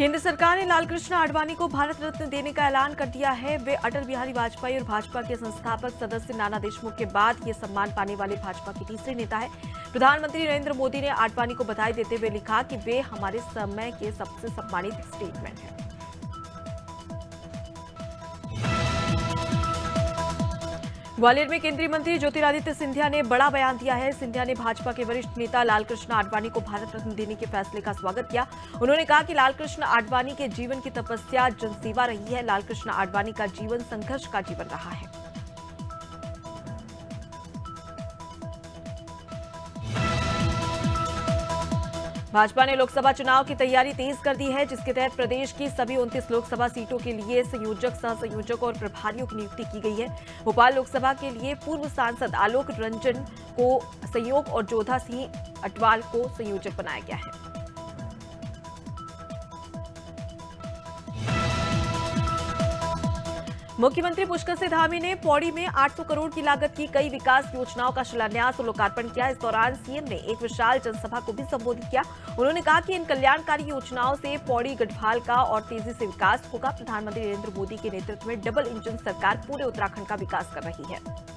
केंद्र सरकार ने लालकृष्ण आडवाणी को भारत रत्न देने का ऐलान कर दिया है। वे अटल बिहारी वाजपेयी और भाजपा के संस्थापक सदस्य नाना देशमुख के बाद ये सम्मान पाने वाले भाजपा के तीसरे नेता हैं। प्रधानमंत्री नरेंद्र मोदी ने आडवाणी को बधाई देते हुए लिखा कि वे हमारे समय के सबसे सम्मानित स्टेटमैन हैं। ग्वालियर में केंद्रीय मंत्री ज्योतिरादित्य सिंधिया ने बड़ा बयान दिया है। सिंधिया ने भाजपा के वरिष्ठ नेता लालकृष्ण आडवाणी को भारत रत्न देने के फैसले का स्वागत किया। उन्होंने कहा कि लालकृष्ण आडवाणी के जीवन की तपस्या जनसेवा रही है। लालकृष्ण आडवाणी का जीवन संघर्ष का जीवन रहा है। भाजपा ने लोकसभा चुनाव की तैयारी तेज कर दी है, जिसके तहत प्रदेश की सभी 29 लोकसभा सीटों के लिए संयोजक, सह संयोजक और प्रभारियों की नियुक्ति की गई है। भोपाल लोकसभा के लिए पूर्व सांसद आलोक रंजन को संयोग और जोधा सिंह अटवाल को संयोजक बनाया गया है। मुख्यमंत्री पुष्कर सिंह धामी ने पौड़ी में 800 करोड़ की लागत की कई विकास योजनाओं का शिलान्यास और लोकार्पण किया। इस दौरान सीएम ने एक विशाल जनसभा को भी संबोधित किया। उन्होंने कहा कि इन कल्याणकारी योजनाओं से पौड़ी गढ़वाल का और तेजी से विकास होगा। प्रधानमंत्री नरेंद्र मोदी के नेतृत्व में डबल इंजन सरकार पूरे उत्तराखंड का विकास कर रही है।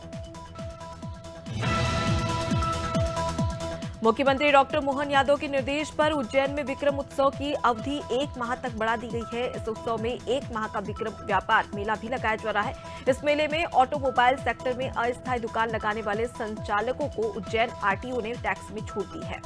मुख्यमंत्री डॉक्टर मोहन यादव के निर्देश पर उज्जैन में विक्रम उत्सव की अवधि 1 माह तक बढ़ा दी गई है। इस उत्सव में 1 माह का विक्रम व्यापार मेला भी लगाया जा रहा है। इस मेले में ऑटोमोबाइल सेक्टर में अस्थायी दुकान लगाने वाले संचालकों को उज्जैन आरटीओ ने टैक्स में छूट दी है।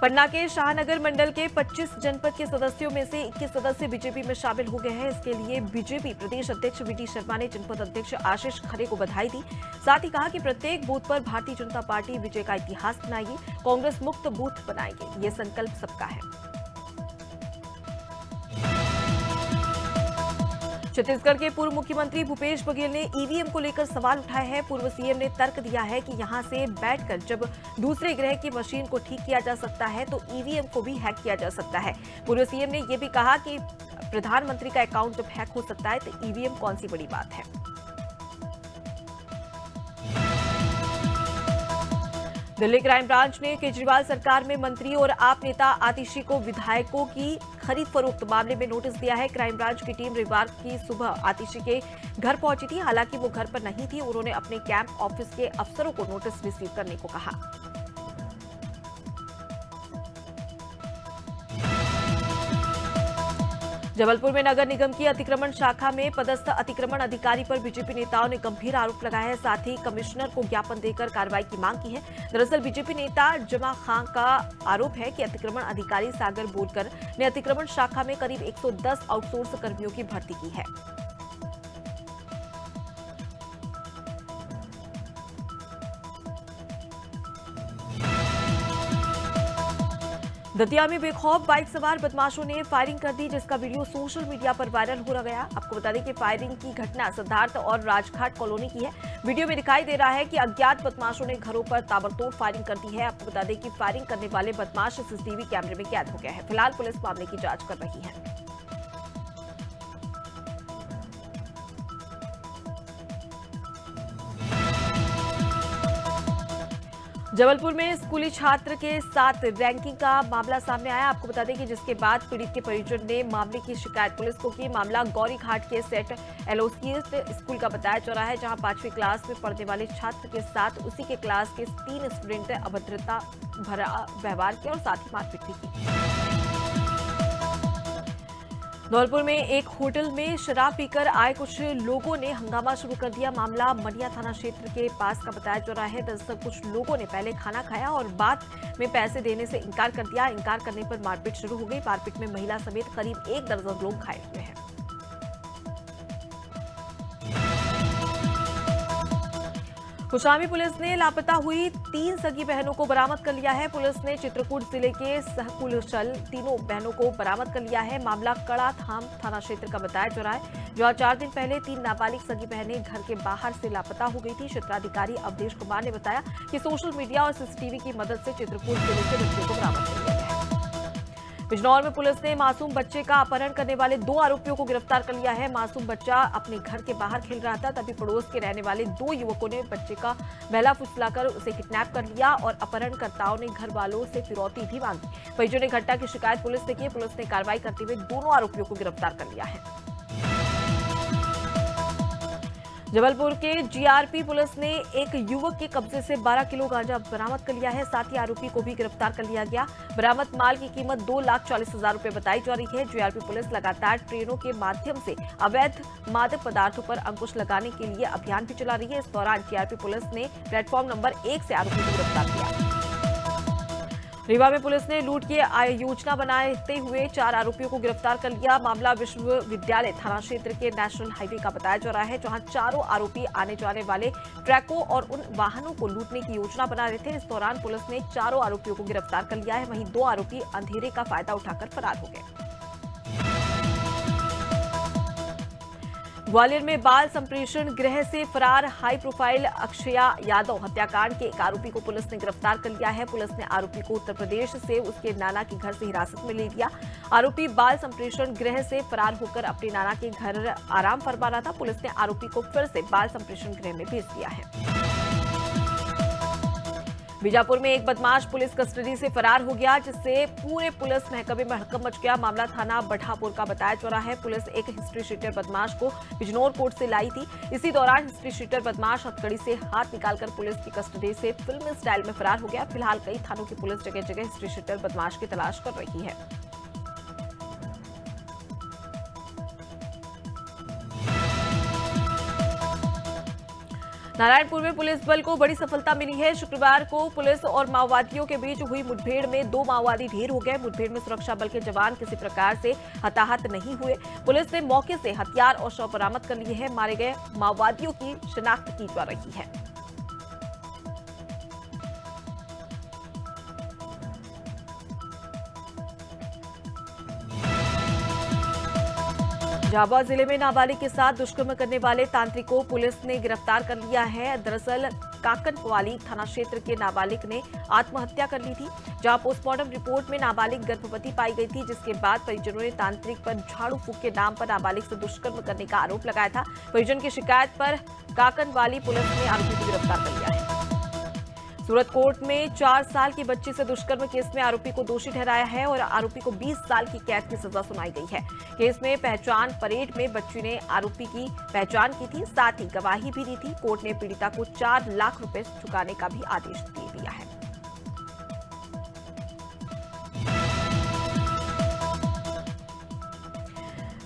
पन्ना के शाहनगर मंडल के 25 जनपद के सदस्यों में से 21 सदस्य बीजेपी में शामिल हो गए हैं। इसके लिए बीजेपी प्रदेश अध्यक्ष वीडी शर्मा ने जनपद अध्यक्ष आशीष खरे को बधाई दी। साथ ही कहा कि प्रत्येक बूथ पर भारतीय जनता पार्टी विजय का इतिहास बनाएगी, कांग्रेस मुक्त बूथ बनाएगी। ये संकल्प सबका है। छत्तीसगढ़ के पूर्व मुख्यमंत्री भूपेश बघेल ने ईवीएम को लेकर सवाल उठाए हैं। पूर्व सीएम ने तर्क दिया है कि यहां से बैठकर जब दूसरे ग्रह की मशीन को ठीक किया जा सकता है तो ईवीएम को भी हैक किया जा सकता है। पूर्व सीएम ने यह भी कहा कि प्रधानमंत्री का अकाउंट जब हैक हो सकता है तो ईवीएम कौन सी बड़ी बात है। दिल्ली क्राइम ब्रांच ने केजरीवाल सरकार में मंत्री और आप नेता आतिशी को विधायकों की खरीद फरोख्त मामले में नोटिस दिया है। क्राइम ब्रांच की टीम रविवार की सुबह आतिशी के घर पहुंची थी। हालांकि वो घर पर नहीं थी। उन्होंने अपने कैंप ऑफिस के अफसरों को नोटिस रिसीव करने को कहा। जबलपुर में नगर निगम की अतिक्रमण शाखा में पदस्थ अतिक्रमण अधिकारी पर बीजेपी नेताओं ने गंभीर आरोप लगाया है। साथ ही कमिश्नर को ज्ञापन देकर कार्रवाई की मांग की है। दरअसल बीजेपी नेता जमा खां का आरोप है कि अतिक्रमण अधिकारी सागर बोरकर ने अतिक्रमण शाखा में करीब 110 आउटसोर्स कर्मियों की भर्ती की है। दतिया में बेखौफ बाइक सवार बदमाशों ने फायरिंग कर दी, जिसका वीडियो सोशल मीडिया पर वायरल हो गया। आपको बता दें कि फायरिंग की घटना सिद्धार्थ और राजघाट कॉलोनी की है। वीडियो में दिखाई दे रहा है कि अज्ञात बदमाशों ने घरों पर ताबड़तोड़ फायरिंग कर दी है। आपको बता दें कि फायरिंग करने वाले बदमाश सीसीटीवी कैमरे में कैद हो गया है। फिलहाल पुलिस मामले की जांच कर रही है। जबलपुर में स्कूली छात्र के साथ रैंकिंग का मामला सामने आया। आपको बता दें कि जिसके बाद पीड़ित के परिजन ने मामले की शिकायत पुलिस को की। मामला गौरी घाट के सेट एलोसिएट स्कूल का बताया जा रहा है, जहां 5वीं क्लास में पढ़ने वाले छात्र के साथ उसी के क्लास के 3 स्टूडेंट ने अभद्रता भरा व्यवहार किया और साथ ही मारपीट भी की। धौलपुर में एक होटल में शराब पीकर आए कुछ लोगों ने हंगामा शुरू कर दिया। मामला मनिया थाना क्षेत्र के पास का बताया जा रहा है। दरअसल कुछ लोगों ने पहले खाना खाया और बाद में पैसे देने से इनकार कर दिया। इनकार करने पर मारपीट शुरू हो गई। मारपीट में महिला समेत करीब 1 दर्जन लोग घायल हुए हैं। खुशामी पुलिस ने लापता हुई 3 सगी बहनों को बरामद कर लिया है। पुलिस ने चित्रकूट जिले के सहकुलशल तीनों बहनों को बरामद कर लिया है। मामला कड़ाथाम थाना क्षेत्र का बताया जा रहा है, जहां 4 दिन पहले 3 नाबालिग सगी बहनें घर के बाहर से लापता हो गई थी। क्षेत्राधिकारी अवधेश कुमार ने बताया कि सोशल मीडिया और सीसीटीवी की मदद से चित्रकूट जिले के बच्चों को बरामद कर लिया गया है। बिजनौर में पुलिस ने मासूम बच्चे का अपहरण करने वाले 2 आरोपियों को गिरफ्तार कर लिया है। मासूम बच्चा अपने घर के बाहर खेल रहा था, तभी पड़ोस के रहने वाले 2 युवकों ने बच्चे का बहला फुसलाकर उसे किडनैप कर लिया और अपहरणकर्ताओं ने घर वालों से फिरौती भी मांगी। परिजनों ने घटना की शिकायत पुलिस से की। पुलिस ने कार्रवाई करते हुए दोनों आरोपियों को गिरफ्तार कर लिया है। जबलपुर के जीआरपी पुलिस ने एक युवक के कब्जे से 12 किलो गांजा बरामद कर लिया है। साथ ही आरोपी को भी गिरफ्तार कर लिया गया। बरामद माल की कीमत 2,40,000 रुपए बताई जा रही है। जीआरपी पुलिस लगातार ट्रेनों के माध्यम से अवैध मादक पदार्थों पर अंकुश लगाने के लिए अभियान भी चला रही है। इस दौरान जीआरपी पुलिस ने प्लेटफॉर्म नंबर 1 से आरोपी को गिरफ्तार किया। रीवा में पुलिस ने लूट की योजना बनाते हुए 4 आरोपियों को गिरफ्तार कर लिया। मामला विश्वविद्यालय थाना क्षेत्र के नेशनल हाईवे का बताया जा रहा है, जहां चारों आरोपी आने जाने वाले ट्रकों और उन वाहनों को लूटने की योजना बना रहे थे। इस दौरान पुलिस ने चारों आरोपियों को गिरफ्तार कर लिया है। वहीं 2 आरोपी अंधेरे का फायदा उठाकर फरार हो गए। ग्वालियर में बाल संप्रेषण गृह से फरार हाई प्रोफाइल अक्षया यादव हत्याकांड के एक आरोपी को पुलिस ने गिरफ्तार कर लिया है। पुलिस ने आरोपी को उत्तर प्रदेश से उसके नाना के घर से हिरासत में ले लिया। आरोपी बाल संप्रेषण गृह से फरार होकर अपने नाना के घर आराम फरमा रहा था। पुलिस ने आरोपी को फिर से बाल संप्रेषण गृह में भेज दिया है। बीजापुर में एक बदमाश पुलिस कस्टडी से फरार हो गया, जिससे पूरे पुलिस महकमे में हड़कंप मच गया। मामला थाना बढ़ापुर का बताया जा रहा है। पुलिस एक हिस्ट्री शीटर बदमाश को बिजनौर कोर्ट से लाई थी। इसी दौरान हिस्ट्री शीटर बदमाश हथकड़ी से हाथ निकालकर पुलिस की कस्टडी से फिल्मी स्टाइल में फरार हो गया। फिलहाल कई थानों की पुलिस जगह जगह हिस्ट्री शीटर बदमाश की तलाश कर रही है। नारायणपुर में पुलिस बल को बड़ी सफलता मिली है। शुक्रवार को पुलिस और माओवादियों के बीच हुई मुठभेड़ में 2 माओवादी ढेर हो गए। मुठभेड़ में सुरक्षा बल के जवान किसी प्रकार से हताहत नहीं हुए। पुलिस ने मौके से हथियार और शव बरामद कर लिए हैं। मारे गए माओवादियों की शिनाख्त की जा रही है। झाबुआ जिले में नाबालिग के साथ दुष्कर्म करने वाले तांत्रिक को पुलिस ने गिरफ्तार कर लिया है। दरअसल काकनवाली थाना क्षेत्र के नाबालिग ने आत्महत्या कर ली थी, जहां पोस्टमार्टम रिपोर्ट में नाबालिग गर्भवती पाई गई थी, जिसके बाद परिजनों ने तांत्रिक पर झाड़ू फूंक के नाम पर नाबालिग से दुष्कर्म करने का आरोप लगाया था। परिजन की शिकायत पर काकनवाली पुलिस ने आरोपी को गिरफ्तार कर लिया है। सूरत कोर्ट में 4 साल की बच्ची से दुष्कर्म केस में आरोपी को दोषी ठहराया है और आरोपी को 20 साल की कैद की सजा सुनाई गई है। केस में पहचान परेड में बच्ची ने आरोपी की पहचान की थी, साथ ही गवाही भी दी थी। कोर्ट ने पीड़िता को 4 लाख रुपए चुकाने का भी आदेश दे दिया है।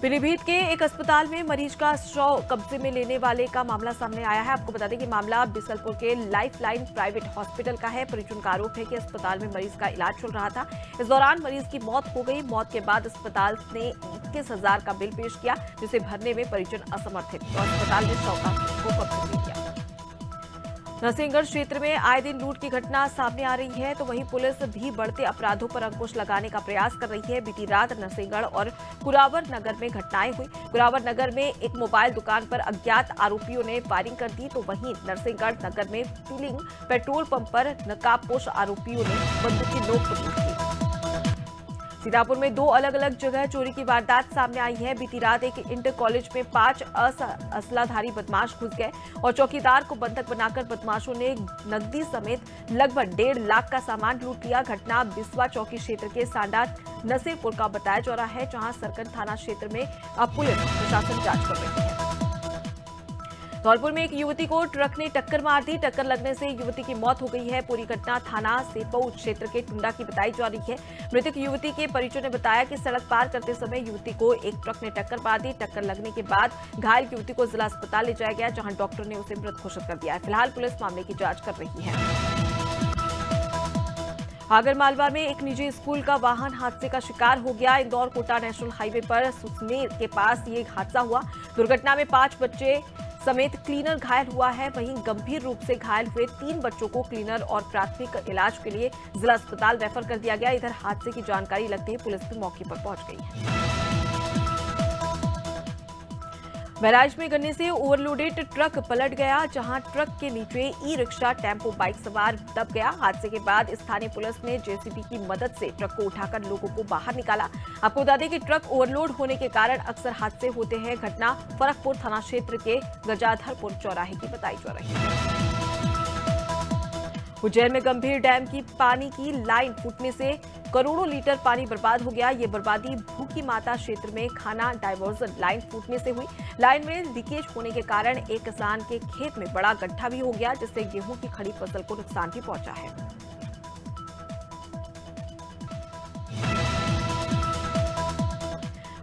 पीलीभीत के एक अस्पताल में मरीज का शव कब्जे में लेने वाले का मामला सामने आया है। आपको बता दें कि मामला बिसलपुर के लाइफलाइन प्राइवेट हॉस्पिटल का है। परिजन का आरोप है कि अस्पताल में मरीज का इलाज चल रहा था। इस दौरान मरीज की मौत हो गई। मौत के बाद अस्पताल ने 21,000 का बिल पेश किया, जिसे भरने में परिजन असमर्थ थे, तो अस्पताल ने शव को कब्जे में लिया। नरसिंहगढ़ क्षेत्र में आए दिन लूट की घटना सामने आ रही है, तो वहीं पुलिस भी बढ़ते अपराधों पर अंकुश लगाने का प्रयास कर रही है। बीती रात नरसिंहगढ़ और कुरावर नगर में घटनाएं हुई। कुरावर नगर में एक मोबाइल दुकान पर अज्ञात आरोपियों ने फायरिंग कर दी, तो वहीं नरसिंहगढ़ नगर में फिलिंग पेट्रोल पंप पर नकाबपोश आरोपियों ने बंदूकी नोक पर लूट की। सीतापुर में 2 अलग अलग जगह चोरी की वारदात सामने आई है। बीती रात एक इंटर कॉलेज में 5 असलाधारी बदमाश घुस गए और चौकीदार को बंधक बनाकर बदमाशों ने नकदी समेत लगभग 1.5 लाख का सामान लूट लिया। घटना बिस्वा चौकी क्षेत्र के सांडा नसीरपुर का बताया जा रहा है, जहां सरकन थाना क्षेत्र में अब पुलिस प्रशासन जांच कर रही है। धौलपुर में एक युवती को ट्रक ने टक्कर मार दी। टक्कर लगने से युवती की मौत हो गई है। पूरी घटना थाना सेपऊ क्षेत्र के टुंडा की बताई जा रही है। मृतक युवती के परिजनों ने बताया कि सड़क पार करते समय युवती को एक ट्रक ने टक्कर मार दी। टक्कर लगने के बाद घायल युवती को जिला अस्पताल ले जाया गया, जहां डॉक्टर ने उसे मृत घोषित कर दिया है। फिलहाल पुलिस मामले की जांच कर रही है। आगरमालवा में एक निजी स्कूल का वाहन हादसे का शिकार हो गया। इंदौर कोटा नेशनल हाईवे पर सुसनेर के पास ये हादसा हुआ। दुर्घटना में 5 बच्चे समेत क्लीनर घायल हुआ है। वहीं गंभीर रूप से घायल हुए 3 बच्चों को क्लीनर और प्राथमिक इलाज के लिए जिला अस्पताल रेफर कर दिया गया। इधर हादसे की जानकारी लगते ही पुलिस भी मौके पर पहुंच गई है। बहराइच में गन्ने से ओवरलोडेड ट्रक पलट गया, जहां ट्रक के नीचे ई रिक्शा टेम्पो बाइक सवार दब गया। हादसे के बाद स्थानीय पुलिस ने जेसीबी की मदद से ट्रक को उठाकर लोगों को बाहर निकाला। आपको बता दें कि ट्रक ओवरलोड होने के कारण अक्सर हादसे होते हैं। घटना फरकपुर थाना क्षेत्र के गजाधरपुर चौराहे की बताई जा रही है। उज्जैन में गंभीर डैम की पानी की लाइन फूटने से करोड़ों लीटर पानी बर्बाद हो गया। ये बर्बादी भूखी माता क्षेत्र में खाना डायवर्जन लाइन फूटने से हुई। लाइन में लीकेज होने के कारण एक किसान के खेत में बड़ा गड्ढा भी हो गया, जिससे गेहूं की खड़ी फसल को नुकसान भी पहुंचा है।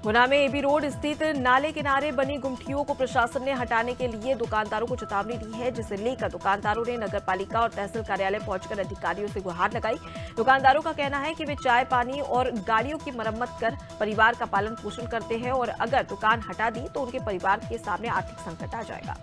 गुना में एबी रोड स्थित नाले किनारे बनी गुमटियों को प्रशासन ने हटाने के लिए दुकानदारों को चेतावनी दी है, जिसे लेकर दुकानदारों ने नगर पालिका और तहसील कार्यालय पहुंचकर अधिकारियों से गुहार लगाई। दुकानदारों का कहना है कि वे चाय पानी और गाड़ियों की मरम्मत कर परिवार का पालन पोषण करते हैं और अगर दुकान हटा दी तो उनके परिवार के सामने आर्थिक संकट आ जाएगा।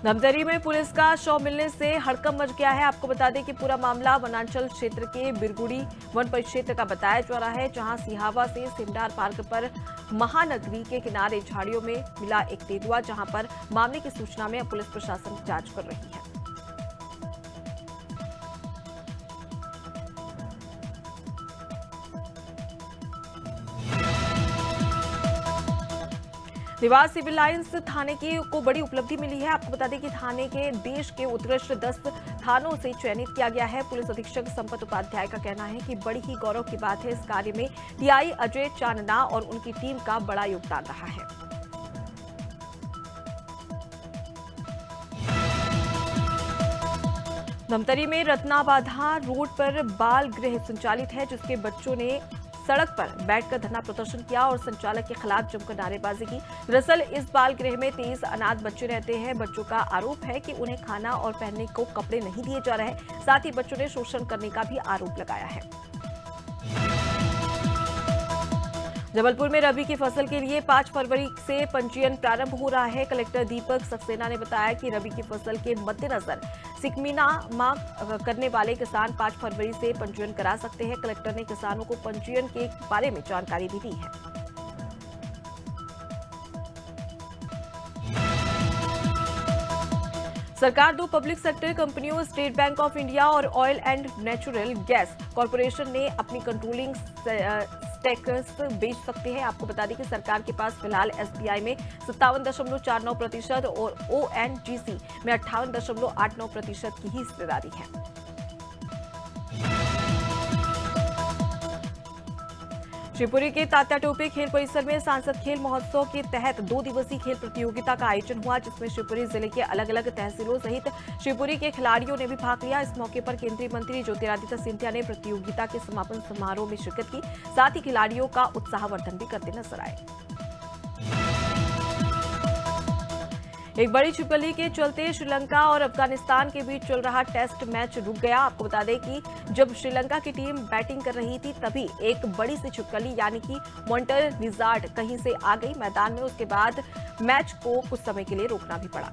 धमतरी में पुलिस का शव मिलने से हड़कंप मच गया है। आपको बता दें कि पूरा मामला वनांचल क्षेत्र के बिरगुड़ी वन परिक्षेत्र का बताया जा रहा है, जहां सिहावा से सिमडार पार्क पर महानगरी के किनारे झाड़ियों में मिला एक तेंदुआ, जहां पर मामले की सूचना में पुलिस प्रशासन जांच कर रही है। देवास सिविल लाइंस थाने को बड़ी उपलब्धि मिली है। आपको बता दें कि थाने के देश के उत्कृष्ट 10 थानों से चयनित किया गया है। पुलिस अधीक्षक संपत उपाध्याय का कहना है कि बड़ी ही गौरव की बात है। इस कार्य में टीआई अजय चांदना और उनकी टीम का बड़ा योगदान रहा है। धमतरी में रत्नाबाधा रोड पर बाल गृह संचालित है, जिसके बच्चों ने सड़क पर बैठकर धरना प्रदर्शन किया और संचालक के खिलाफ जमकर नारेबाजी की। दरअसल इस बाल गृह में 23 अनाथ बच्चे रहते हैं। बच्चों का आरोप है कि उन्हें खाना और पहनने को कपड़े नहीं दिए जा रहे हैं। साथ ही बच्चों ने शोषण करने का भी आरोप लगाया है। जबलपुर में रबी की फसल के लिए 5 फरवरी से पंजीयन प्रारंभ हो रहा है। कलेक्टर दीपक सक्सेना ने बताया कि रबी की फसल के मद्देनजर सिकमीनामा करने वाले किसान 5 फरवरी से पंजीयन करा सकते हैं। कलेक्टर ने किसानों को पंजीयन के बारे में जानकारी भी दी है। सरकार 2 पब्लिक सेक्टर कंपनियों स्टेट बैंक ऑफ इंडिया और oil and natural gas corporation ने अपनी कंट्रोलिंग स्टेक्स बेच सकते हैं। आपको बता दें कि सरकार के पास फिलहाल एसबीआई में 57.49% और ओएनजीसी में 58.89% की ही हिस्सेदारी है। शिवपुरी के तात्या टोपे खेल परिसर में सांसद खेल महोत्सव के तहत 2 दिवसीय खेल प्रतियोगिता का आयोजन हुआ, जिसमें शिवपुरी जिले के अलग अलग तहसीलों सहित शिवपुरी के खिलाड़ियों ने भी भाग लिया। इस मौके पर केंद्रीय मंत्री ज्योतिरादित्य सिंधिया ने प्रतियोगिता के समापन समारोह में शिरकत की। साथ ही खिलाड़ियों का उत्साहवर्धन भी करते नजर आए। एक बड़ी छिपकली के चलते श्रीलंका और अफगानिस्तान के बीच चल रहा टेस्ट मैच रुक गया। आपको बता दें कि जब श्रीलंका की टीम बैटिंग कर रही थी, तभी एक बड़ी सी छिपकली यानी कि मॉन्टर लिजार्ड कहीं से आ गई मैदान में। उसके बाद मैच को कुछ समय के लिए रोकना भी पड़ा।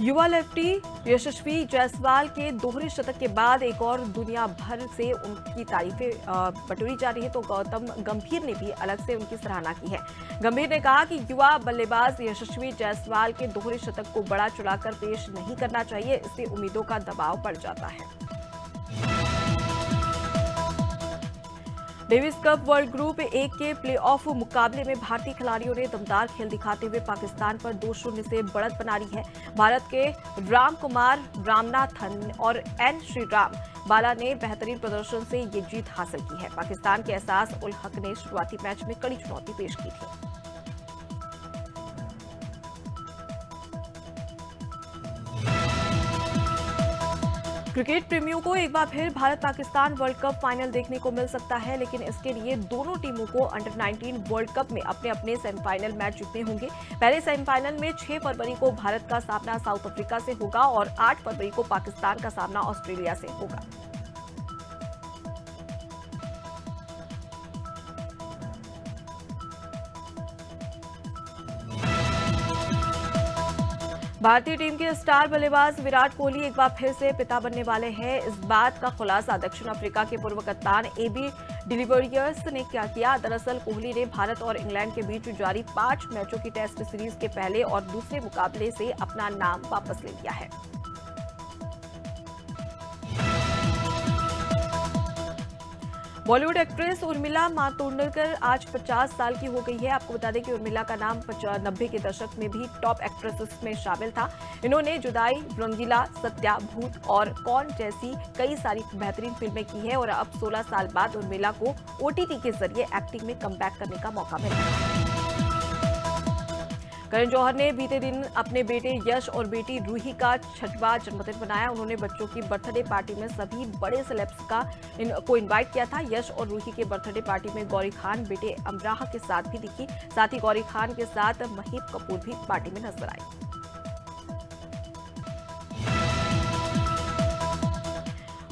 युवा लेफ्टी यशस्वी जायसवाल के दोहरे शतक के बाद एक और दुनिया भर से उनकी तारीफें बटोरी जा रही है, तो गौतम गंभीर ने भी अलग से उनकी सराहना की है। गंभीर ने कहा कि युवा बल्लेबाज यशस्वी जायसवाल के दोहरे शतक को बड़ा चढ़ाकर पेश नहीं करना चाहिए, इससे उम्मीदों का दबाव बढ़ जाता है। डेविस कप वर्ल्ड ग्रुप 1 के प्लेऑफ मुकाबले में भारतीय खिलाड़ियों ने दमदार खेल दिखाते हुए पाकिस्तान पर 2-0 से बढ़त बना ली है। भारत के राम कुमार रामनाथन और एन श्रीराम बाला ने बेहतरीन प्रदर्शन से ये जीत हासिल की है। पाकिस्तान के एहसास उल हक ने शुरुआती मैच में कड़ी चुनौती पेश की थी। क्रिकेट प्रेमियों को एक बार फिर Bharat Pakistan world cup final देखने को मिल सकता है, लेकिन इसके लिए दोनों टीमों को अंडर 19 वर्ल्ड कप में अपने अपने सेमीफाइनल मैच जीतने होंगे। पहले सेमीफाइनल में 6 फरवरी को भारत का सामना साउथ अफ्रीका से होगा और 8 फरवरी को पाकिस्तान का सामना ऑस्ट्रेलिया से होगा। भारतीय टीम के स्टार बल्लेबाज विराट कोहली एक बार फिर से पिता बनने वाले हैं। इस बात का खुलासा दक्षिण अफ्रीका के पूर्व कप्तान एबी डिविलियर्स ने क्या किया। दरअसल कोहली ने भारत और इंग्लैंड के बीच जारी 5 मैचों की टेस्ट सीरीज के पहले और दूसरे मुकाबले से अपना नाम वापस ले लिया है। बॉलीवुड एक्ट्रेस उर्मिला मातोंडकर आज 50 साल की हो गई है। आपको बता दें कि उर्मिला का नाम 90 के दशक में भी टॉप एक्ट्रेसेस में शामिल था। इन्होंने जुदाई, रंगीला, सत्या, भूत और कौन जैसी कई सारी बेहतरीन फिल्में की है और अब 16 साल बाद उर्मिला को ओटीटी के जरिए एक्टिंग में कमबैक करने का मौका मिला है। करण जौहर ने बीते दिन अपने बेटे यश और बेटी रूही का 6वां जन्मदिन मनाया। उन्होंने बच्चों की बर्थडे पार्टी में सभी बड़े सेलेब्स को इनवाइट किया था। यश और रूही के बर्थडे पार्टी में गौरी खान बेटे अमराह के साथ भी दिखी। साथ ही गौरी खान के साथ महीप कपूर भी पार्टी में नजर आई।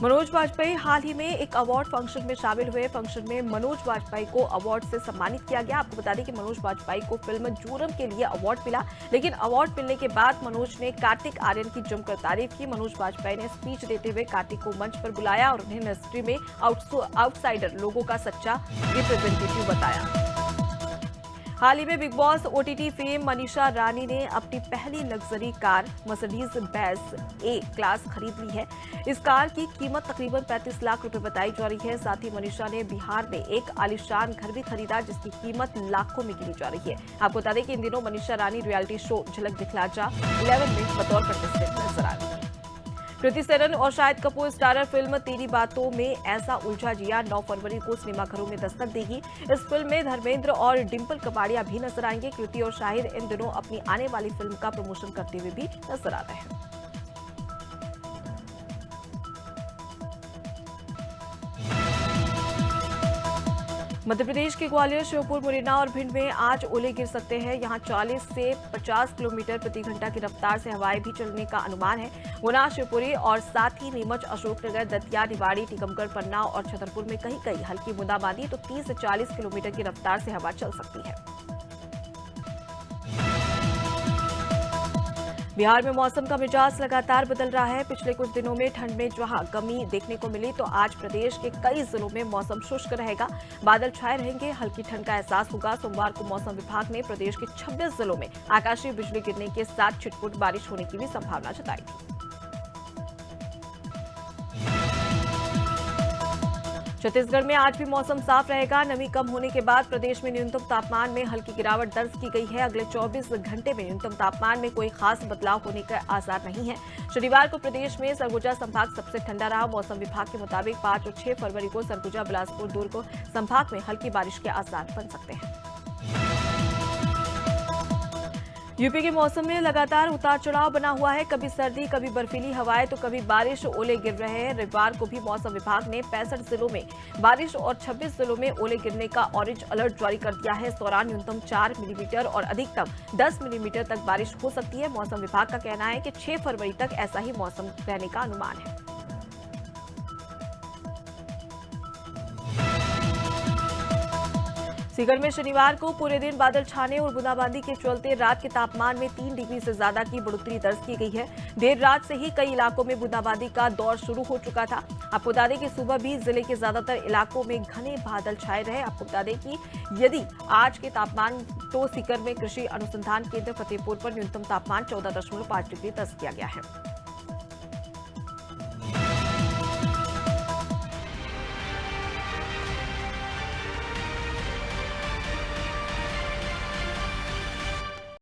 मनोज वाजपेयी हाल ही में एक अवार्ड फंक्शन में शामिल हुए। फंक्शन में मनोज वाजपेयी को अवार्ड से सम्मानित किया गया। आपको बता दें कि मनोज वाजपेयी को फिल्म जुर्म के लिए अवार्ड मिला, लेकिन अवार्ड मिलने के बाद मनोज ने कार्तिक आर्यन की जमकर तारीफ की। मनोज वाजपेयी ने स्पीच देते हुए कार्तिक को मंच पर बुलाया और उन्हें इंडस्ट्री में आउटसाइडर लोगों का सच्चा रिप्रेजेंटेटिव बताया। हाल ही में Bigg Boss OTT fame Manisha Rani ने अपनी पहली luxury car Mercedes Benz A class खरीद ली है। इस कार की कीमत तकरीबन 35 लाख रुपए बताई जा रही है। साथ ही मनीषा ने बिहार में एक आलीशान घर भी खरीदा जिसकी कीमत लाखों में गिनी जा रही है। आपको बता दें कि इन दिनों मनीषा रानी रियलिटी शो झलक दिखला जा 11 में बतौर कंटेस्टेंट नजर आ रही है। कृति सेनन और शाहिद कपूर स्टारर फिल्म तेरी बातों में ऐसा उलझा जिया 9 फरवरी को सिनेमाघरों में दस्तक देगी। इस फिल्म में धर्मेंद्र और डिंपल कपाड़िया भी नजर आएंगे। कृति और शाहिद इन दिनों अपनी आने वाली फिल्म का प्रमोशन करते हुए भी नजर आ रहे हैं। मध्य प्रदेश के ग्वालियर, श्योपुर, मुरैना और भिंड में आज ओले गिर सकते हैं। यहां 40 से 50 किलोमीटर प्रति घंटा की रफ्तार से हवाएं भी चलने का अनुमान है। गुना, शिवपुरी और साथ ही नीमच, अशोकनगर, दतिया, निवाड़ी, टीकमगढ़, पन्ना और छतरपुर में कहीं कहीं हल्की बूंदाबांदी तो 30 से 40 किलोमीटर की रफ्तार से हवा चल सकती है। बिहार में मौसम का मिजाज लगातार बदल रहा है। पिछले कुछ दिनों में ठंड में जहां कमी देखने को मिली तो आज प्रदेश के कई जिलों में मौसम शुष्क रहेगा। बादल छाए रहेंगे, हल्की ठंड का एहसास होगा। सोमवार को मौसम विभाग ने प्रदेश के 26 जिलों में आकाशीय बिजली गिरने के साथ छिटपुट बारिश होने की भी संभावना जताई थी। छत्तीसगढ़ में आज भी मौसम साफ रहेगा। नमी कम होने के बाद प्रदेश में न्यूनतम तापमान में हल्की गिरावट दर्ज की गई है। अगले 24 घंटे में न्यूनतम तापमान में कोई खास बदलाव होने का आसार नहीं है। शनिवार को प्रदेश में सरगुजा संभाग सबसे ठंडा रहा। मौसम विभाग के मुताबिक 5 और 6 फरवरी को सरगुजा, बिलासपुर, दुर्ग संभाग में हल्की बारिश के आसार बन सकते हैं। यूपी के मौसम में लगातार उतार चढ़ाव बना हुआ है। कभी सर्दी, कभी बर्फीली हवाएं तो कभी बारिश, ओले गिर रहे हैं। रविवार को भी मौसम विभाग ने 65 जिलों में बारिश और 26 जिलों में ओले गिरने का ऑरेंज अलर्ट जारी कर दिया है। इस दौरान न्यूनतम 4 मिलीमीटर और अधिकतम 10 मिलीमीटर तक बारिश हो सकती है। मौसम विभाग का कहना है कि 6 फरवरी तक ऐसा ही मौसम रहने का अनुमान है। सीकर में शनिवार को पूरे दिन बादल छाने और बूंदाबांदी के चलते रात के तापमान में 3 डिग्री से ज्यादा की बढ़ोतरी दर्ज की गई है। देर रात से ही कई इलाकों में बूंदाबांदी का दौर शुरू हो चुका था। आपको बता दें कि सुबह भी जिले के ज्यादातर इलाकों में घने बादल छाए रहे। आपको बता दें कि यदि आज के तापमान तो सीकर में कृषि अनुसंधान केंद्र फतेहपुर पर न्यूनतम तापमान 14.5 डिग्री दर्ज किया गया है।